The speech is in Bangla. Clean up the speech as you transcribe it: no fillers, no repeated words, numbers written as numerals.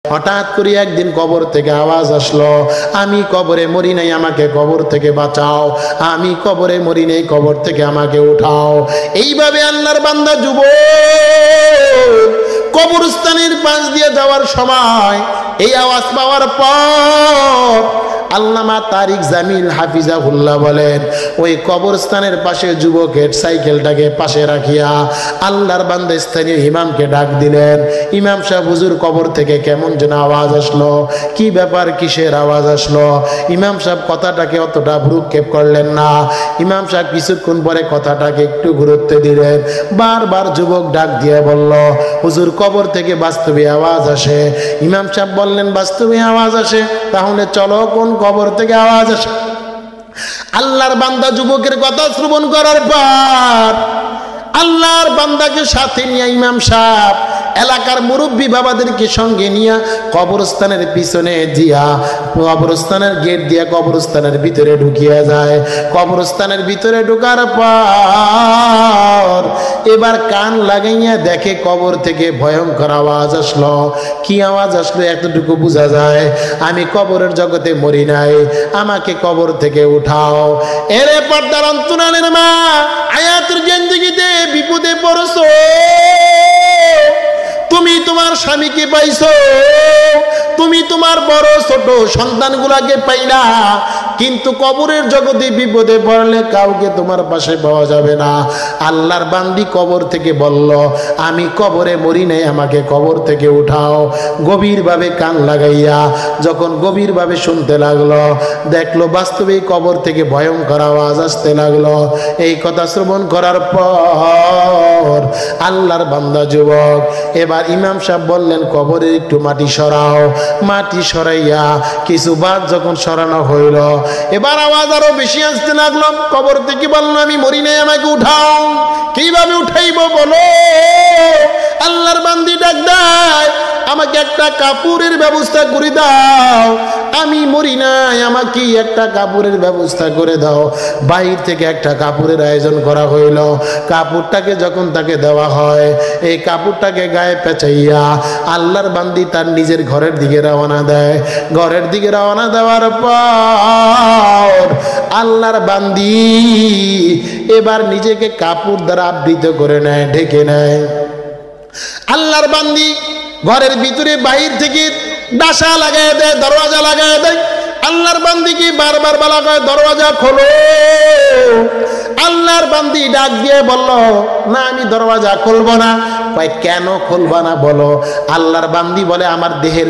হঠাৎ করে একদিন কবর থেকে আওয়াজ আসলো, আমি কবরে মরি নাই, আমাকে কবর থেকে বাঁচাও, আমি কবরে মরি নাই, কবর থেকে আমাকে উঠাও। এইভাবে আল্লাহর বান্দা যুবক কবরস্থানের পাশ দিয়ে যাওয়ার সময় এই আওয়াজ পাওয়ার পর আল্লামা তারিক জামিল হাফিজাহুল্লাহ বলেন, ওই কবরস্থানের পাশে যুবকের সাইকেলটাকে পাশে রাখিয়া আল্লাহর বান্দা স্থানীয় ইমামকে ডাক দিলেন। ইমাম সাহেব, হুজুর কবর থেকে কেমন যেন আওয়াজ আসলো, কি ব্যাপার, কিসের আওয়াজ আসলো? ইমাম সাহেব কথাটাকে অতটা ভ্রুক্ষেপ করলেন না। ইমাম সাহেব কিছুক্ষণ পরে কথাটাকে একটু গুরুত্ব দিলেন। বারবার যুবক ডাক দিয়ে বলল, হুজুর কবর থেকে বাস্তবে আওয়াজ আসে। ইমাম সাহেব বললেন, বাস্তবে আওয়াজ আসে? তাহলে চলো কোন কবর থেকে আওয়াজ আসে। আল্লাহর বান্দা যুবকের কথা শ্রবণ করার পর আল্লাহর বান্দাকে সাথে নিয়ে ইমাম সাহেব এলাকার মুরব্বী বাবাদেরকে সঙ্গে নিয়ে কবরস্থানের পিছনে দিয়া কবরস্থানের গেট দিয়ে কবরস্থানের ভিতরে ঢুকিয়ে যায়। কবরস্থানের ভিতরে ঢোকার পর এবার কান লাগাইয়া দেখে কবর থেকে ভয়ঙ্কর আওয়াজ আসলো। কি আওয়াজ আসলো এতটুকু বোঝা যায়, আমি কবরের জগতে মরি নাই, আমাকে কবর থেকে উঠাও। এরে পর্দার অন্তরালের মা, আয়াতের জিন্দেগিতে বিপদে পড়ছো, তুমি তোমার স্বামীকে পাইছো, তুমি তোমার বড় ছোট সন্তানগুলাকে পাইলা, কিন্তু কবরের জগতে বিপদে পড়লে কাউকে তোমার পাশে পাওয়া যাবে না। আল্লাহর বান্দি কবর থেকে বলল, আমি কবরে মরি নাই, আমাকে কবর থেকে উঠাও। গভীরভাবে কান লাগাইয়া যখন গভীরভাবে শুনতে লাগলো, দেখলো বাস্তবে কবর থেকে ভয়ঙ্কর আওয়াজ আসতে লাগলো। এই কথা শ্রবণ করার পর আল্লাহর বান্দা যুবক এবার ইমাম সাহেব বললেন, কবরে একটু মাটি সরাও। মাটি সরাইয়া কিছু বাদ যখন সরানো হইল, এবার আওয়াজ আরো বেশি আসতে লাগলো। কবর থেকে বললো, আমি মরি নাই, আমাকে উঠাও। কিভাবে উঠাইব বলো? আল্লাহর বান্দি ডাক দেয়, আমাকে একটা কাপড়ের ব্যবস্থা করে দাও, আমি মরি নাই, আমাকে একটা কাপড়ের ব্যবস্থা করে দাও। বাইরে থেকে একটা কাপড়ের আয়োজন করা হইল। কাপড়টাকে যখন তাকে দেওয়া হয়, এই কাপড়টাকে গায়ে পেঁচাইয়া আল্লাহর বান্দি তার নিজের ঘরের দিকে রওনা দেয়। ঘরের দিকে রওনা দেওয়ার পর আল্লাহর বান্দি এবার নিজেকে কাপড় দ্বারা আবৃত করে নেয়, ঢেকে নেয়। আল্লাহর বান্দি ঘরের ভিতরে বাহির থেকে ডাসা লাগাই দেয়, দরওয়াজা লাগাই দেয়। আল্লাহর বান্দিকে বারবার বলা হয়, দরওয়াজা খোলো। আল্লাহর বান্দি ডাক দিয়ে বলল, না আমি দরওয়াজা খুলবো না। কেন খুলবা না বলো? আল্লাহর বান্দি বলে, আমার দেহের